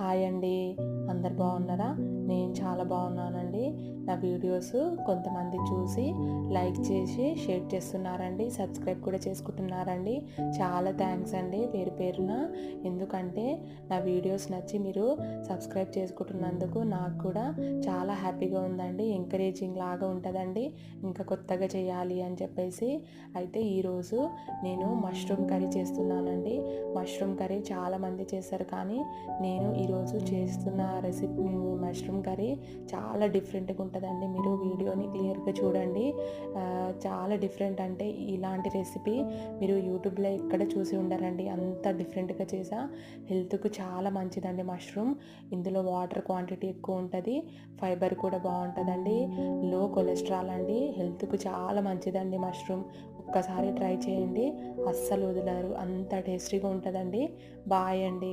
Hi అండి, అందరు బాగున్నారా? నేను చాలా బాగున్నానండి. నా వీడియోస్ కొంతమంది చూసి లైక్ చేసి షేర్ చేస్తున్నారండి, సబ్స్క్రైబ్ కూడా చేసుకుంటున్నారండి. చాలా థ్యాంక్స్ అండి పేరు పేరున. ఎందుకంటే నా వీడియోస్ నచ్చి మీరు సబ్స్క్రైబ్ చేసుకుంటున్నందుకు నాకు కూడా చాలా హ్యాపీగా ఉందండి, ఎంకరేజింగ్ లాగా ఉంటుందండి ఇంకా కొత్తగా చేయాలి అని చెప్పేసి. అయితే ఈరోజు నేను మష్రూమ్ కర్రీ చేస్తున్నానండి. మష్రూమ్ కర్రీ చాలామంది చేస్తారు, కానీ నేను ఈరోజు చేస్తున్న రెసిపీ మష్రూమ్ కర్రీ చాలా డిఫరెంట్గా ఉంటుందండి. మీరు వీడియోని క్లియర్గా చూడండి. చాలా డిఫరెంట్, అంటే ఇలాంటి రెసిపీ మీరు యూట్యూబ్లో ఎక్కడ చూసి ఉండరండి, అంత డిఫరెంట్గా చేసా. హెల్త్కు చాలా మంచిదండి మష్రూమ్. ఇందులో వాటర్ క్వాంటిటీ ఎక్కువ ఉంటుంది, ఫైబర్ కూడా బాగుంటుందండి, లో కొలెస్ట్రాల్ అండి, హెల్త్కు చాలా మంచిదండి మష్రూమ్. ఒక్కసారి ట్రై చేయండి, అస్సలు వదలరు, అంత టేస్టీగా ఉంటుందండి. బాయ్ అండి.